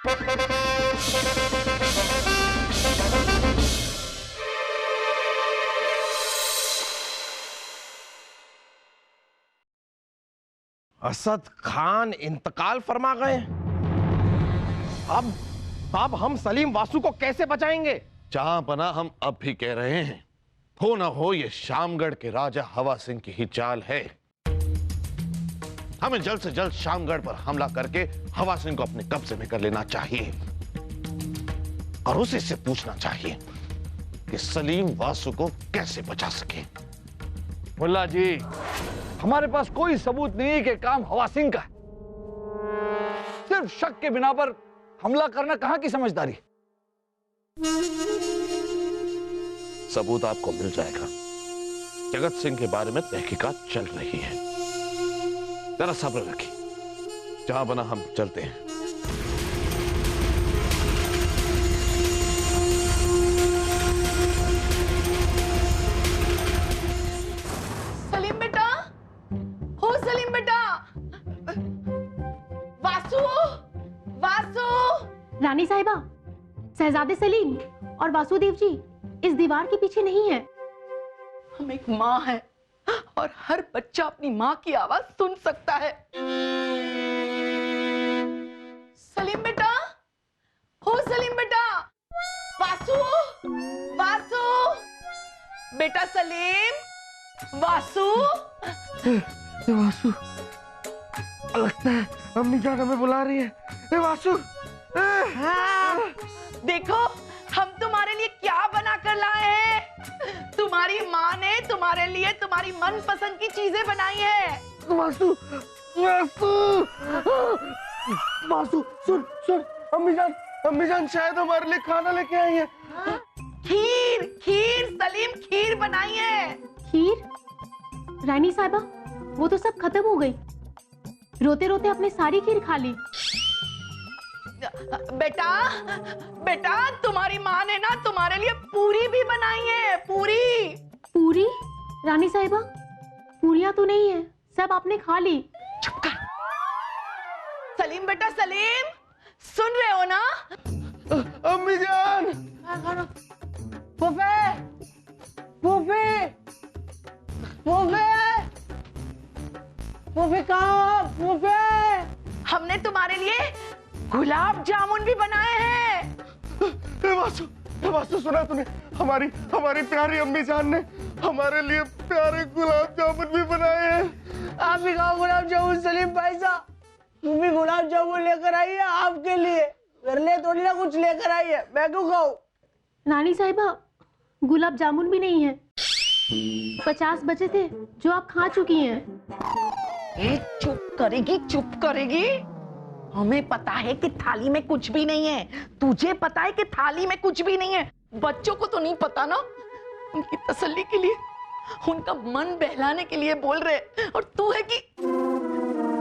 असद खान इंतकाल फरमा गए। अब हम सलीम वासु को कैसे बचाएंगे? जहां बना हम अब भी कह रहे हैं, हो ना हो ये शामगढ़ के राजा हवा सिंह की ही चाल है। हमें जल्द से जल्द शामगढ़ पर हमला करके हवा सिंह को अपने कब्जे में कर लेना चाहिए और उसी से पूछना चाहिए कि सलीम वासु को कैसे बचा सके। मुल्ला जी, हमारे पास कोई सबूत नहीं है कि काम हवा सिंह का है। सिर्फ शक के बिना पर हमला करना कहां की समझदारी। सबूत आपको मिल जाएगा। जगत सिंह के बारे में तहकीकात चल रही है, जरा सब्र रखिए। जहां बना हम चलते हैं। सलीम बेटा, हो सलीम बेटा, वासु, वासु। रानी साहिबा, शहजादे सलीम और वासुदेव जी इस दीवार के पीछे नहीं है। हम एक माँ है और हर बच्चा अपनी माँ की आवाज सुन सकता है। सलीम बेटा, हो सलीम बेटा, वासु, वासु, बेटा सलीम, वासु। वासु, लगता है अम्मी जान हमें बुला रही है। वासु, हाँ, देखो हम तुम्हारे लिए क्या बना कर लाए हैं। तुम्हारी माँ ने तुम्हारे लिए तुम्हारी मनपसंद की चीजें बनाई है। वासु, वासु, वासु, सुन, अम्मी जान शायद हमारे लिए खाना लेके आई है। खीर, खीर सलीम, खीर बनाई है। खीर? रानी साहिबा, वो तो सब खत्म हो गई। रोते रोते अपने सारी खीर खा ली। बेटा, बेटा तुम्हारी माँ ने ना तुम्हारे लिए पूरी भी बनाई है। पूरी? पूरी? रानी साहिबा, पूरियां तो नहीं है, सब आपने खा ली। चुप कर। सलीम बेटा, सलीम सुन रहे हो ना? अम्मी जान, फूफे, फूफे, फूफे, फूफे कहाँ? फूफे, हमने तुम्हारे लिए गुलाब जामुन भी बनाए हैं। वासु, सुना तूने? हमारी प्यारी अम्मी जान ने हमारे लिए प्यारे गुलाब जामुन भी बनाए हैं। आप भी खाओ गुलाब जामुन सलीम भाई साहब। तुम भी गुलाब जामुन लेकर आई है आपके लिए। मेरे लिए थोड़ी ना कुछ लेकर आई है, मैं क्यों खाऊं? रानी साहिबा, गुलाब जामुन भी नहीं है। 50 बचे थे जो आप खा चुकी हैं। चुप करेगी, चुप करेगी। हमें पता है कि थाली में कुछ भी नहीं है। तुझे पता है कि थाली में कुछ भी नहीं है। बच्चों को तो नहीं पता ना। उनकी तसल्ली के लिए, उनका मन बहलाने के लिए बोल रहे, और तू है कि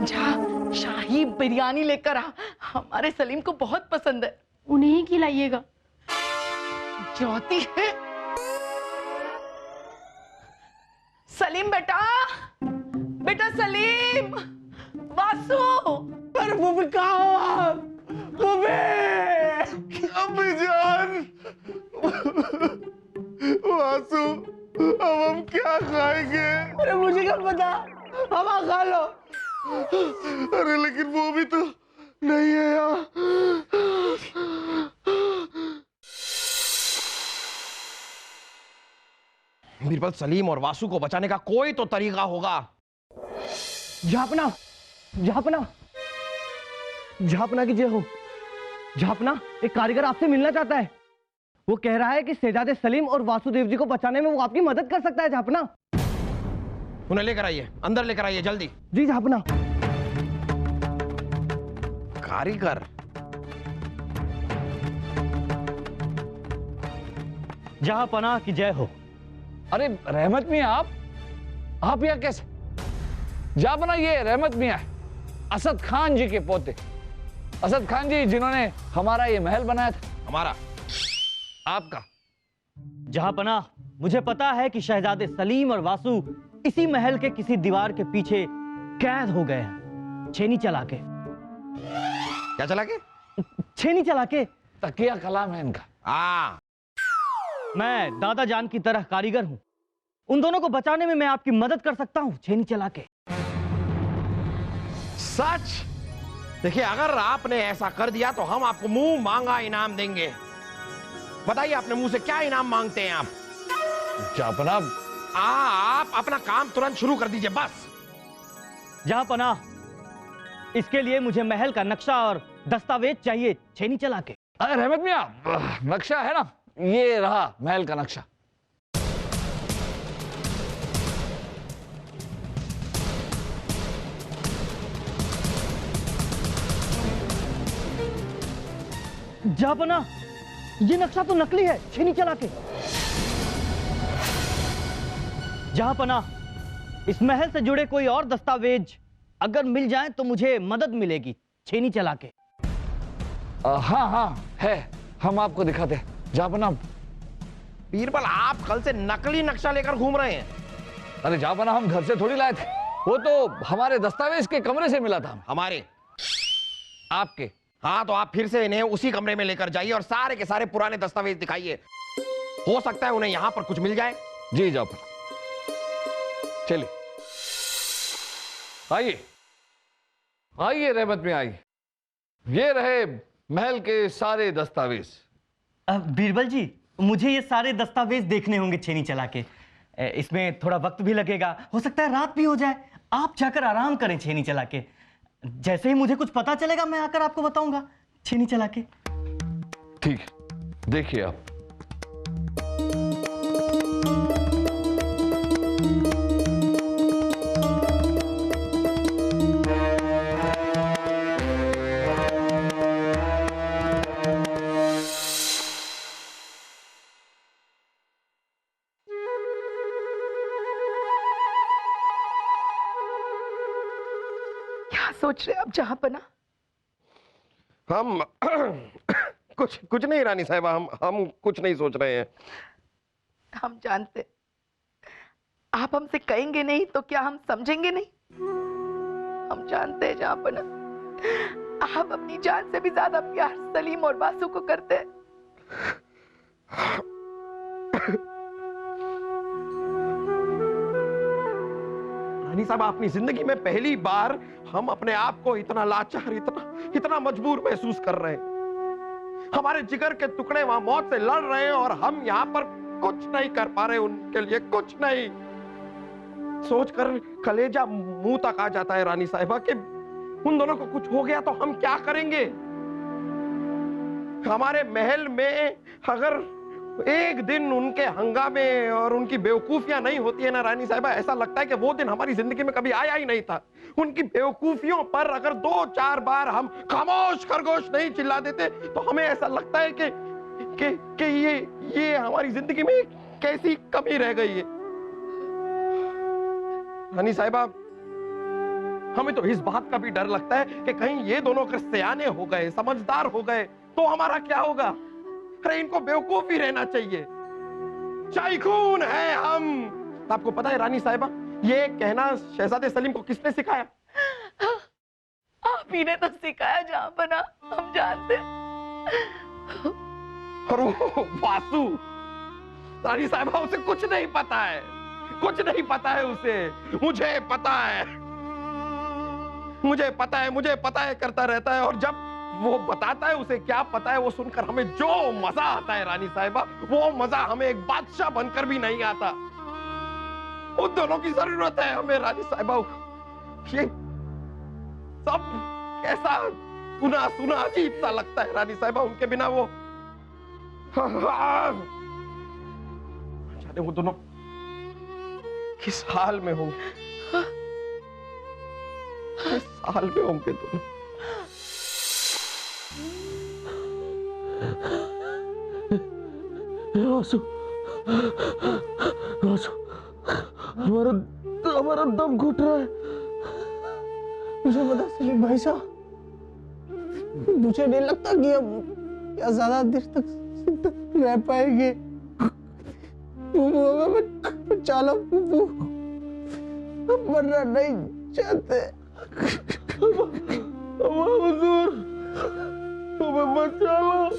जा शाही बिरयानी लेकर आ। हमारे सलीम को बहुत पसंद है। उन्हें ही खिलाइएगा। जाती है। सलीम बेटा, बेटा सलीम, वासु। पर फूफी कहाँ हो आप? फूफी! अम्मी जान, वासु, अब हम क्या खाएंगे? अरे मुझे क्या पता, हवा खा लो। अरे लेकिन वो भी तो नहीं है यहाँ। बीरबल, सलीम और वासु को बचाने का कोई तो तरीका होगा। झापना, झापना, झापना की जय हो। झापना, एक कारीगर आपसे मिलना चाहता है। वो कह रहा है कि शहजादे सलीम और वासुदेव जी को बचाने में वो आपकी मदद कर सकता है। झापना, उन्हें लेकर आइए, अंदर लेकर आइए जल्दी। जी झापना। कारीगर? जहां पनाह की जय हो। अरे रहमत मियां, आप यहाँ कैसे? जा बना, ये रहमत मियां है, असद खान जी के पोते। असद खान जी जिन्होंने हमारा ये महल बनाया था। हमारा? आपका? जहां पनाह, मुझे पता है कि शहजादे सलीम और वासु इसी महल के किसी दीवार के पीछे कैद हो गए हैं, छेनी चला के। क्या चला के? छेनी चला के। तकिया कलाम है इनका। मैं दादा जान की तरह कारीगर हूं, उन दोनों को बचाने में मैं आपकी मदद कर सकता हूं छेनी चला के। सच? देखिए, अगर आपने ऐसा कर दिया तो हम आपको मुंह मांगा इनाम देंगे। बताइए, अपने मुंह से क्या इनाम मांगते हैं आप? जापना, आप अपना काम तुरंत शुरू कर दीजिए बस। जहांपनाह, इसके लिए मुझे महल का नक्शा और दस्तावेज चाहिए छेनी चला के। अरे रहमत मियां, नक्शा है ना, ये रहा महल का नक्शा। जहांपनाह, ये नक्शा तो नकली है छेनी चला के। जहांपनाह, इस महल से जुड़े कोई और दस्तावेज अगर मिल जाए तो मुझे मदद मिलेगी छेनी चला के। हाँ हाँ है, हम आपको दिखाते हैं। जापना, बीरबल, आप कल से नकली नक्शा लेकर घूम रहे हैं। अरे जापना, हम घर से थोड़ी लाए थे, वो तो हमारे दस्तावेज के कमरे से मिला था हमें। हमारे? आपके? हाँ, तो आप फिर से इन्हें उसी कमरे में लेकर जाइए और सारे के सारे पुराने दस्तावेज दिखाइए। हो सकता है उन्हें यहां पर कुछ मिल जाए। जी जापना, चलिए आइए आइए रहमत में आइए। ये रहे महल के सारे दस्तावेज। बीरबल जी, मुझे ये सारे दस्तावेज देखने होंगे छेनी चला के। इसमें थोड़ा वक्त भी लगेगा, हो सकता है रात भी हो जाए। आप जाकर आराम करें छेनी चला के। जैसे ही मुझे कुछ पता चलेगा मैं आकर आपको बताऊंगा छेनी चला के। ठीक है, देखिए आप। क्या सोच रहे आप जहांपनाह? हम कुछ नहीं रानी साहिबा, हम कुछ नहीं सोच रहे हैं। हम जानते, आप हमसे कहेंगे नहीं तो क्या हम समझेंगे नहीं? हम जानते हैं जहांपनाह, आप अपनी जान से भी ज्यादा प्यार सलीम और वासु को करते हैं। रानी साहब, अपनी जिंदगी में पहली बार हम अपने आप को इतना लाचार, इतना मजबूर महसूस कर रहे हैं। हमारे जिगर के टुकड़े वहां मौत से लड़ रहे हैं और हम यहाँ पर कुछ नहीं कर पा रहे उनके लिए, कुछ नहीं। सोचकर कलेजा मुंह तक आ जाता है रानी साहिबा कि उन दोनों को कुछ हो गया तो हम क्या करेंगे। हमारे महल में अगर एक दिन उनके हंगामे और उनकी बेवकूफियां नहीं होती है ना रानी साहिबा, ऐसा लगता है कि वो दिन हमारी जिंदगी में कभी आया ही नहीं था। उनकी बेवकूफियों पर अगर 2-4 बार हम खामोश खरगोश नहीं चिल्ला देते तो हमें ऐसा लगता है कि ये हमारी जिंदगी में कैसी कमी रह गई है। रानी साहिबा, हमें तो इस बात का भी डर लगता है कि कहीं ये दोनों अगर सयाने हो गए, समझदार हो गए तो हमारा क्या होगा। अरे इनको बेवकूफ ही रहना चाहिए, शाइखून है हम। आपको पता है रानी साहिबा, ये कहना शहजादे सलीम को किसने सिखाया? आप ही ने तो सिखाया जहांपनाह, हम जानते। और वो वासु, रानी साहिबा, उसे कुछ नहीं पता है, कुछ नहीं पता है उसे। मुझे पता है, मुझे पता है करता रहता है। और जब वो बताता है उसे क्या पता है, वो सुनकर हमें जो मजा आता है रानी साहिबा, वो मजा हमें एक बादशाह बनकर भी नहीं आता। उन दोनों की जरूरत है हमें रानी साहिबा। ये सब कैसा सुना सुना अजीब सा लगता है रानी साहिबा, उनके बिना वो जाने वो दोनों किस हाल में होंगे, किस हाल में होंगे दोनों। वासु, वासु, हमारा दम घुट रहा है। मुझे पता सलीम भाई साहब, मुझे नहीं लगता कि हम या ज्यादा देर तक जिंदा रह पाएंगे। चलो फूफू, हम मरना नहीं चाहते। हुजूर, हमें बचा लो।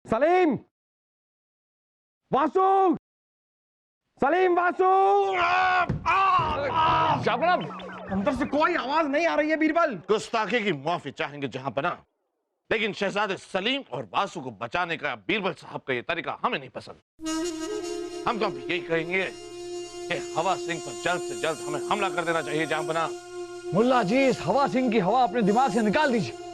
सलीम, वासु, सलीम, वासु। जापना, अंदर से कोई आवाज नहीं आ रही है बीरबल। गुस्ताखी की माफी चाहेंगे जहां पना, लेकिन शहजादे सलीम और वासु को बचाने का बीरबल साहब का ये तरीका हमें नहीं पसंद। हम तो अब यही कहेंगे कि हवा सिंह पर जल्द से जल्द हमें हमला कर देना चाहिए जहां पना। मुल्ला जी, इस हवा सिंह की हवा अपने दिमाग से निकाल दीजिए।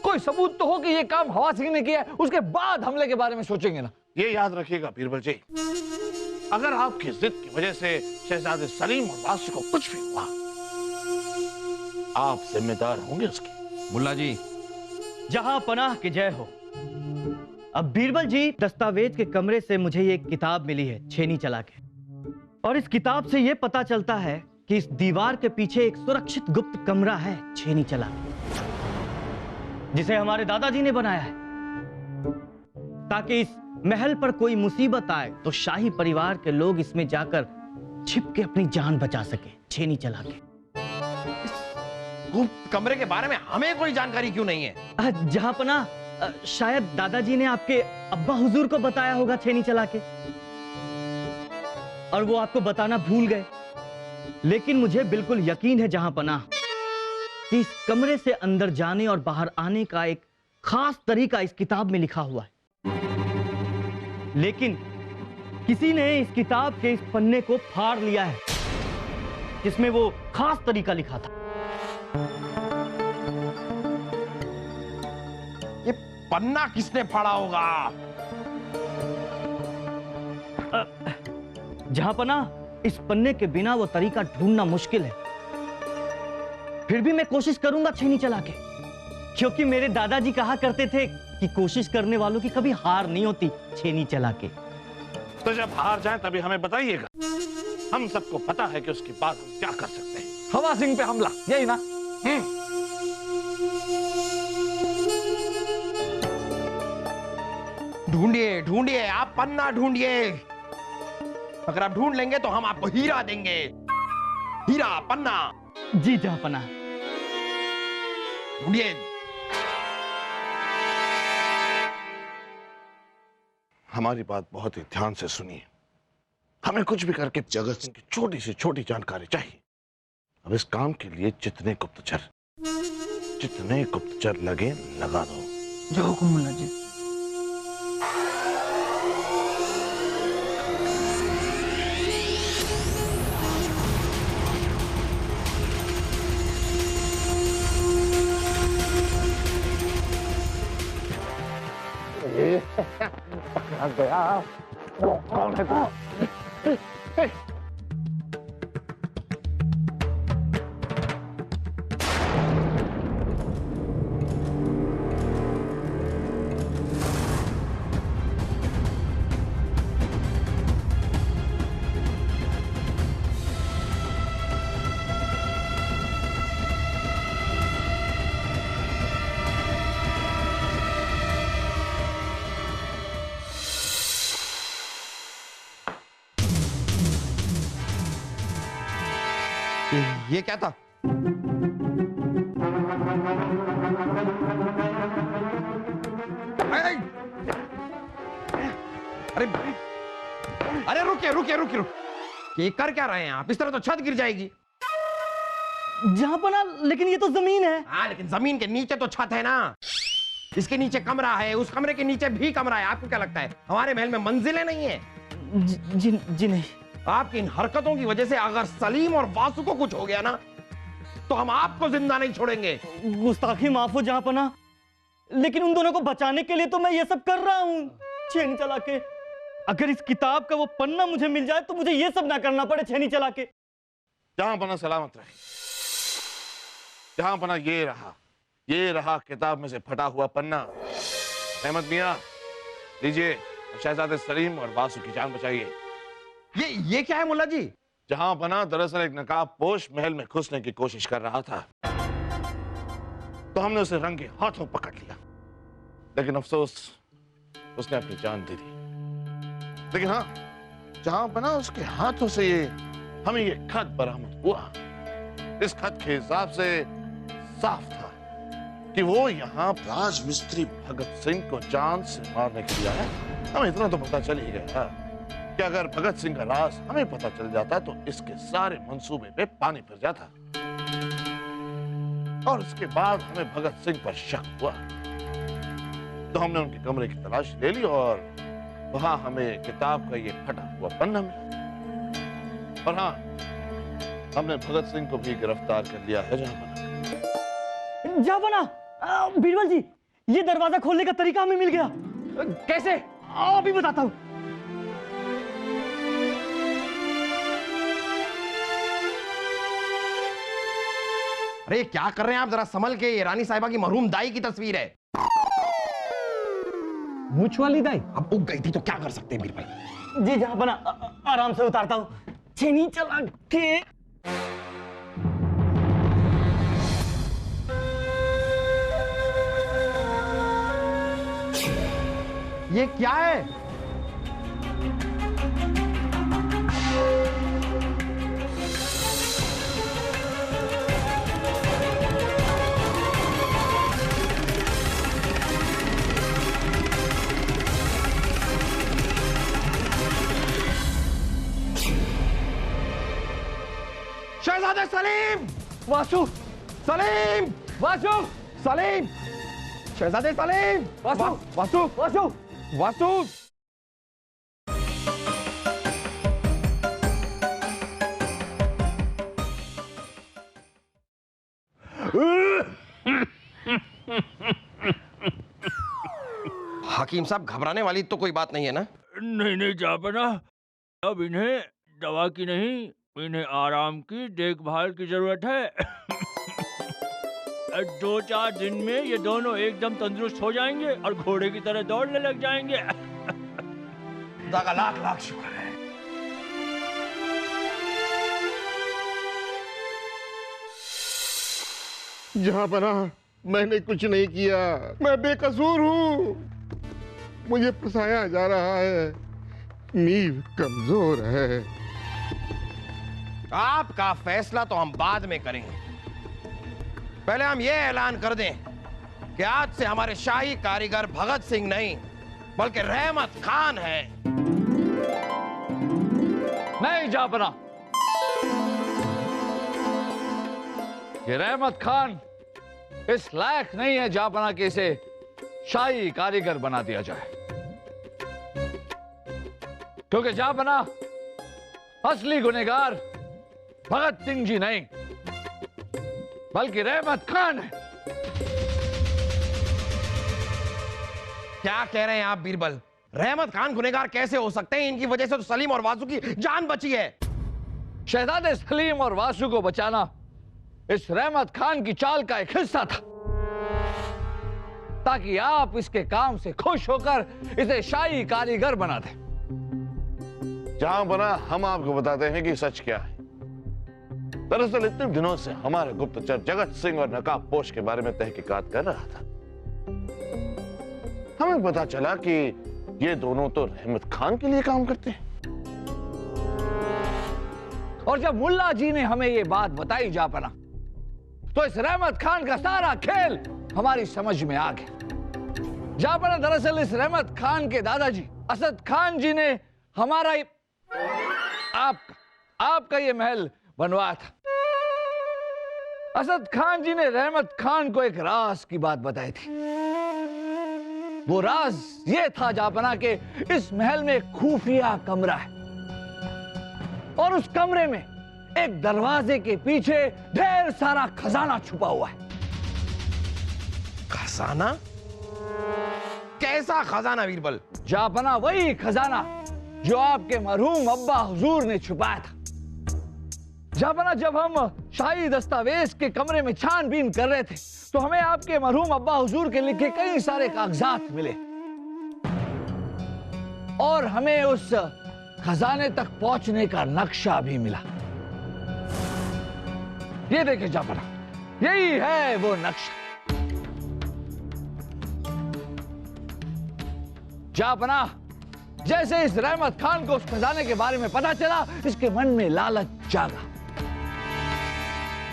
कोई सबूत तो हो कि ये काम हवा सिंह ने किया है, उसके बाद हमले के बारे में सोचेंगे ना। ये याद रखिएगा बीरबल जी, अगर आपकी जिद की वजह से शहजादे सलीम और वासु को कुछ भी हुआ, आप जिम्मेदार होंगे उसकी। मुल्ला जी, जहां पनाह की जय हो। अब बीरबल जी, दस्तावेज के कमरे से मुझे ये किताब मिली है छेनी चला के, और इस किताब से ये पता चलता है कि इस दीवार के पीछे एक सुरक्षित गुप्त कमरा है छेनी चला के, जिसे हमारे दादाजी ने बनाया है ताकि इस महल पर कोई मुसीबत आए तो शाही परिवार के लोग इसमें जाकर छिप के अपनी जान बचा सके छेनी चला के। गुप्त कमरे के बारे में हमें कोई जानकारी क्यों नहीं है? जहां पना, शायद दादाजी ने आपके अब्बा हुजूर को बताया होगा छेनी चला के, और वो आपको बताना भूल गए। लेकिन मुझे बिल्कुल यकीन है जहां पना कि इस कमरे से अंदर जाने और बाहर आने का एक खास तरीका इस किताब में लिखा हुआ है। लेकिन किसी ने इस किताब के इस पन्ने को फाड़ लिया है जिसमें वो खास तरीका लिखा था। ये पन्ना किसने फाड़ा होगा? जहां पना, इस पन्ने के बिना वो तरीका ढूंढना मुश्किल है। फिर भी मैं कोशिश करूंगा छेनी चला के, क्योंकि मेरे दादाजी कहा करते थे कि कोशिश करने वालों की कभी हार नहीं होती छेनी चला के। तो जब हार जाए तभी हमें बताइएगा, हम सबको पता है कि उसके बाद हम क्या कर सकते हैं। हवा सिंह पे हमला, यही ना? ढूंढिए ढूंढिए, आप पन्ना ढूंढिए। अगर आप ढूंढ लेंगे तो हम आपको हीरा देंगे। हीरा, पन्ना। जी जहां पना। ढूंढिए। हमारी बात बहुत ही ध्यान से सुनिए। हमें कुछ भी करके जगत सिंह की छोटी से छोटी जानकारी चाहिए। अब इस काम के लिए जितने गुप्तचर लगे लगा दो। जो हुकुम मुल्ला जी। पकड़ा गया। कौन है तू? ये क्या था? अरे अरे रुकिए रुकिए रुकिए रुकिए, ये कर क्या रहे हैं आप? इस तरह तो छत गिर जाएगी। जहां पना, लेकिन ये तो जमीन है। हाँ, लेकिन जमीन के नीचे तो छत है ना। इसके नीचे कमरा है, उस कमरे के नीचे भी कमरा है। आपको क्या लगता है हमारे महल में मंजिलें नहीं है? जी नहीं। आपकी इन हरकतों की वजह से अगर सलीम और वासु को कुछ हो गया ना, तो हम आपको जिंदा नहीं छोड़ेंगे। गुस्ताखी माफ हो जहां पना, लेकिन उन दोनों को बचाने के लिए तो मैं ये सब कर रहा हूँ छेनी चला के। अगर इस किताब का वो पन्ना मुझे मिल जाए तो मुझे ये सब ना करना पड़े छेनी चला के। जहां पना सलामत रहे। जहां पना, ये रहा किताब में से फटा हुआ पन्ना। अहमद मियां, लीजिए, शहजादे सलीम और वासु की जान बचाइए। ये क्या है मुल्ला जी? जहां पना दरअसल एक नकाब पोश महल में घुसने की कोशिश कर रहा था, तो हमने उसे रंगे हाथों पकड़ लिया। लेकिन अफसोस, उसने अपनी जान दे दी। लेकिन हाँ, जहां बना उसके हाथों से ये हमें ये खत बरामद हुआ। इस खत के हिसाब से साफ था कि वो यहाँ राजमिस्त्री भगत सिंह को जान से मारने के लिए आया। हमें इतना तो पता चल ही गया कि अगर भगत सिंह का राज हमें पता चल जाता तो इसके सारे मंसूबे पे पानी फिर जाता। और इसके बाद हमें भगत सिंह पर शक हुआ, तो हमने उनके कमरे की तलाशी ले ली और वहां हमें किताब का ये फटा हुआ पन्ना मिला। और हाँ, हमने भगत सिंह को भी गिरफ्तार कर लिया है। जहां बीरबल जी, ये दरवाजा खोलने का तरीका हमें मिल गया। कैसे? अभी बताता हूं। अरे क्या कर रहे हैं आप, जरा संभल के। ये रानी साहिबा की मरहूम दाई की तस्वीर है। मूछ वाली दाई अब उग गई थी तो क्या कर सकते हैं बीरबल? जी जहां बना, आराम से उतारता हूं। छेनी चला के ये क्या है? शहजादे सलीम! वासु, सलीम! वासु, सलीम! शहजादे सलीम! वासु, वासु! वासु, वासु! हकीम साहब, घबराने वाली तो कोई बात नहीं है ना? नहीं नहीं जापना, अब इन्हें दवा की नहीं, इन्हें आराम की देखभाल की जरूरत है। 2-4 दिन में ये दोनों एकदम तंदुरुस्त हो जाएंगे और घोड़े की तरह दौड़ने लग जाएंगे। खुदा का लाख लाख शुक्र है। जहां बना, मैंने कुछ नहीं किया, मैं बेकसूर हूं। मुझे फंसाया जा रहा है, नींव कमजोर है। आपका फैसला तो हम बाद में करेंगे। पहले हम ये ऐलान कर दें कि आज से हमारे शाही कारीगर भगत सिंह नहीं बल्कि रहमत खान है। नहीं जापना, ये रहमत खान इस लायक नहीं है जापना कि इसे शाही कारीगर बना दिया जाए, क्योंकि जापना असली गुनहगार भगत सिंह जी नहीं बल्कि रहमत खान है। क्या कह रहे हैं आप बीरबल? रहमत खान गुनहगार कैसे हो सकते हैं? इनकी वजह से तो सलीम और वासु की जान बची है। शहजादे सलीम और वासु को बचाना इस रहमत खान की चाल का एक हिस्सा था, ताकि आप इसके काम से खुश होकर इसे शाही कारीगर बना दें। जहां बना, हम आपको बताते हैं कि सच क्या है। दरअसल इतने दिनों से हमारे गुप्तचर जगत सिंह और नकाबपोश के बारे में तहकीकात कर रहा था। हमें पता चला कि ये दोनों तो रहमत खान के लिए काम करते हैं। और जब मुल्ला जी ने हमें ये बात बताई जापना, तो इस रहमत खान का सारा खेल हमारी समझ में आ गया। जापना, दरअसल इस रहमत खान के दादाजी असद खान जी ने हमारा आपका ये महल बनवाया था। असद खान जी ने रहमत खान को एक राज की बात बताई थी। वो राज ये था जापना के इस महल में एक खुफिया कमरा है और उस कमरे में एक दरवाजे के पीछे ढेर सारा खजाना छुपा हुआ है। खजाना? कैसा खजाना बीरबल? जापना, वही खजाना जो आपके मरहूम अब्बा हुजूर ने छुपाया था। जापना, जब हम शाही दस्तावेज के कमरे में छानबीन कर रहे थे तो हमें आपके मरहूम अब्बा हुजूर के लिखे कई सारे कागजात मिले और हमें उस खजाने तक पहुंचने का नक्शा भी मिला। ये देखिए जापना, यही है वो नक्शा। जापना, जैसे इस रहमत खान को उस खजाने के बारे में पता चला, इसके मन में लालच जागा।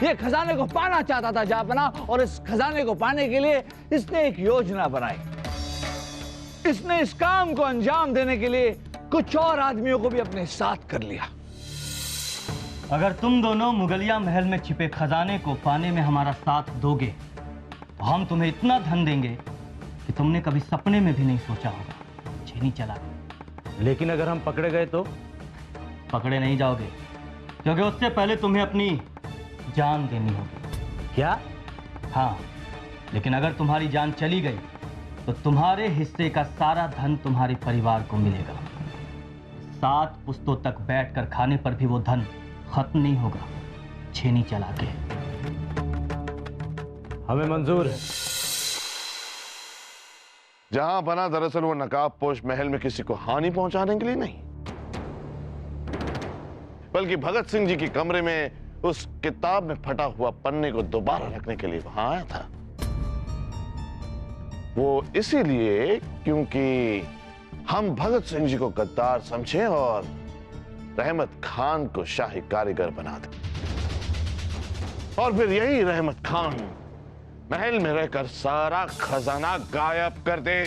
ये खजाने को पाना चाहता था जापना, और इस खजाने को पाने के लिए इसने एक योजना बनाई। इसने इस काम को अंजाम देने के लिए कुछ और आदमियों को भी अपने साथ कर लिया। अगर तुम दोनों मुगलिया महल में छिपे खजाने को पाने में हमारा साथ दोगे तो हम तुम्हें इतना धन देंगे कि तुमने कभी सपने में भी नहीं सोचा होगा। छेनी चला। लेकिन अगर हम पकड़े गए तो? पकड़े नहीं जाओगे, क्योंकि उससे पहले तुम्हें अपनी जान देनी होगी। क्या? हाँ, लेकिन अगर तुम्हारी जान चली गई तो तुम्हारे हिस्से का सारा धन तुम्हारे परिवार को मिलेगा। 7 पुश्तों तक बैठकर खाने पर भी वो धन खत्म नहीं होगा। छेनी चला के। हमें मंजूर है। जहां बना दरअसल वो नकाब पोश महल में किसी को हानि पहुंचाने के लिए नहीं, बल्कि भगत सिंह जी के कमरे में उस किताब में फटा हुआ पन्ने को दोबारा रखने के लिए वहां आया था। वो इसीलिए क्योंकि हम भगत सिंह जी को गद्दार समझे और रहमत खान को शाही कारीगर बना दे, और फिर यही रहमत खान महल में रहकर सारा खजाना गायब कर दे।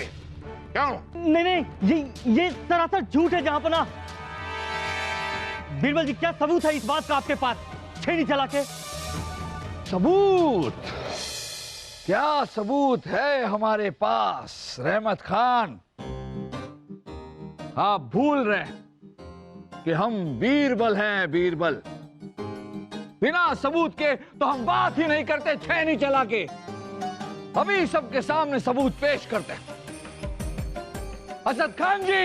क्यों? नहीं, ये सरासर झूठ है जहांपना। बीरबल जी, क्या सबूत है इस बात का आपके पास? छेनी चला के। सबूत? क्या सबूत है हमारे पास रहमत खान? आप भूल रहे हैं कि हम बीरबल हैं, बीरबल। बिना सबूत के तो हम बात ही नहीं करते। छेनी चला के अभी सबके सामने सबूत पेश करते हैं। असद खान जी,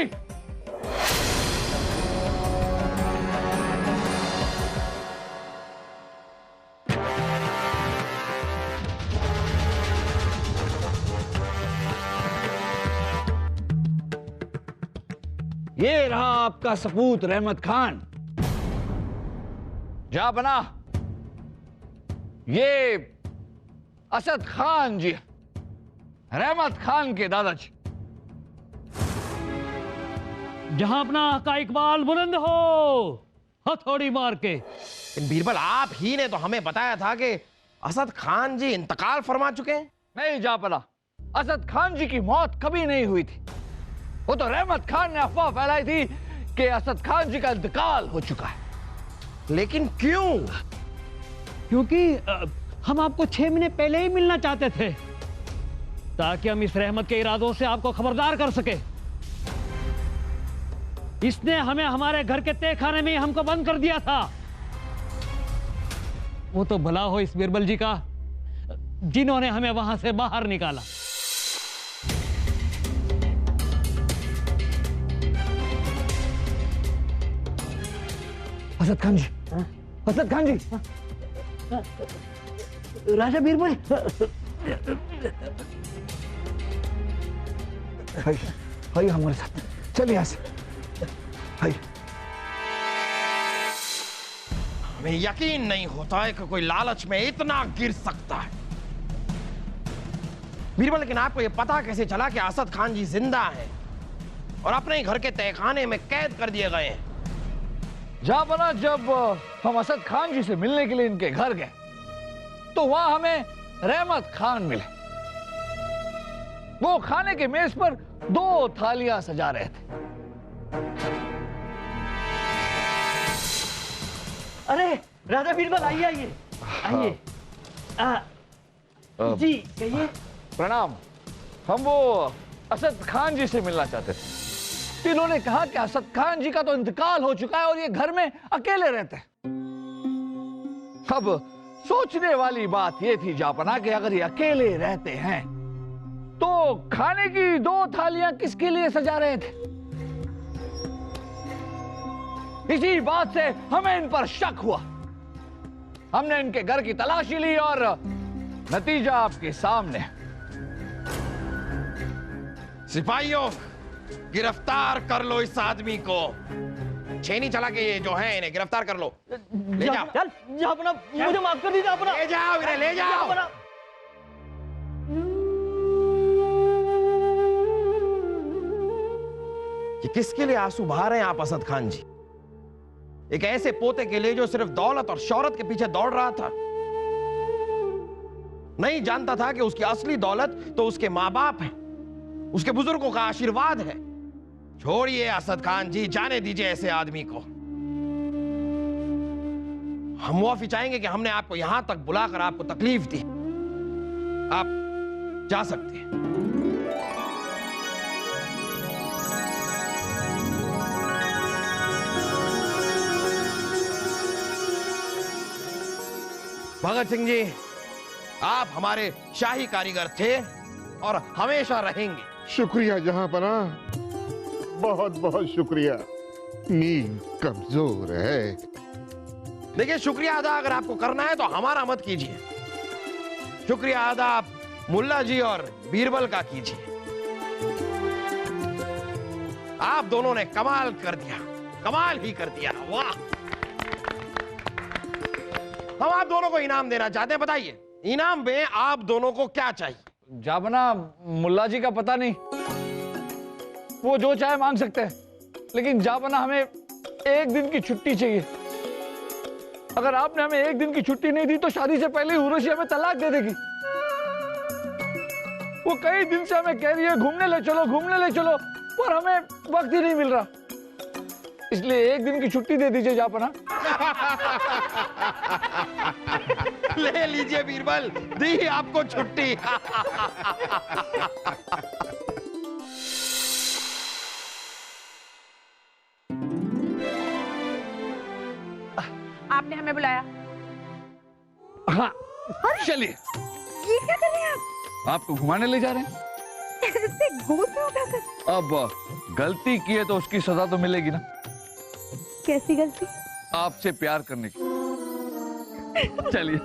ये रहा आपका सबूत रहमत खान। जा बना, ये असद खान जी, रहमत खान के दादाजी। जहां अपना का इकबाल बुलंद हो, हथौड़ी मार के। बीरबल, आप ही ने तो हमें बताया था कि असद खान जी इंतकाल फरमा चुके हैं। नहीं जापना, असद खान जी की मौत कभी नहीं हुई थी। वो तो रहमत खान ने अफवाह फैलाई थी कि असद खान जी का इंतकाल हो चुका है। लेकिन क्यों? क्योंकि हम आपको 6 महीने पहले ही मिलना चाहते थे, ताकि हम इस रहमत के इरादों से आपको खबरदार कर सके। इसने हमें हमारे घर के तहखाने में हमको बंद कर दिया था। वो तो भला हो इस बीरबल जी का, जिन्होंने हमें वहां से बाहर निकाला। असद खान जी, असद खान जी। राजा बीरबल, आइए हमारे साथ, चलिए यहाँ से। आइए। हमें यकीन नहीं होता है कि कोई लालच में इतना गिर सकता है। बीरबल, लेकिन आपको यह पता कैसे चला कि असद खान जी जिंदा हैं और अपने घर के तहखाने में कैद कर दिए गए हैं? जापना, जब हम असद खान जी से मिलने के लिए इनके घर गए तो वहां हमें रहमत खान मिले। वो खाने के मेज पर 2 थालियां सजा रहे थे। अरे राजा बीरबल, आइए आइए आइए। जी कहिए। प्रणाम। हम वो असद खान जी से मिलना चाहते थे। इन्होंने कहा कि असद खान जी का तो इंतकाल हो चुका है और ये घर में अकेले रहते हैं। अब सोचने वाली बात ये थी जापना कि अगर ये अकेले रहते हैं तो खाने की 2 थालियां किसके लिए सजा रहे थे? इसी बात से हमें इन पर शक हुआ। हमने इनके घर की तलाशी ली और नतीजा आपके सामने। सिपाहियों, गिरफ्तार कर लो इस आदमी को। छेनी चला के ये जो है इन्हें गिरफ्तार कर लो। ले जाओ। चल जापना, मुझे माफ कर दीजिए जापना। ले जाओ इन्हें, ले जाओ। कि किसके लिए आंसू बहा रहे हैं आप असद खान जी? एक ऐसे पोते के लिए जो सिर्फ दौलत और शौहरत के पीछे दौड़ रहा था, नहीं जानता था कि उसकी असली दौलत तो उसके मां बाप हैं, उसके बुजुर्गों का आशीर्वाद है। छोड़िए असद खान जी, जाने दीजिए ऐसे आदमी को। हम मुआफी चाहेंगे कि हमने आपको यहां तक बुलाकर आपको तकलीफ दी। आप जा सकते हैं। भगत सिंह जी, आप हमारे शाही कारीगर थे और हमेशा रहेंगे। शुक्रिया जहांपना, बहुत बहुत शुक्रिया। नींव कमजोर है। देखिए, शुक्रिया अदा अगर आपको करना है तो हमारा मत कीजिए। शुक्रिया अदा आप मुल्ला जी और बीरबल का कीजिए। आप दोनों ने कमाल कर दिया, कमाल ही कर दिया। वाह! हम आप दोनों को इनाम देना चाहते हैं। बताइए, इनाम में आप दोनों को क्या चाहिए? जाबना, मुल्ला जी का पता नहीं, वो जो चाहे मांग सकते हैं, लेकिन जाबना हमें एक दिन की छुट्टी चाहिए। अगर आपने हमें एक दिन की छुट्टी नहीं दी तो शादी से पहले उर्वशी हमें तलाक दे देगी। वो कई दिन से हमें कह रही है घूमने ले चलो, घूमने ले चलो, पर हमें वक्त ही नहीं मिल रहा। इसलिए एक दिन की छुट्टी दे दीजिए जापना। ले लीजिए बीरबल, दी आपको छुट्टी। आपने हमें बुलाया? हाँ, चलिए। ये क्या कर रहे हैं आप? आपको घुमाने ले जा रहे हैं। ऐसे गोद में उठाकर? अब गलती की है तो उसकी सजा तो मिलेगी ना। कैसी गलती? आपसे प्यार करने की। चलिए।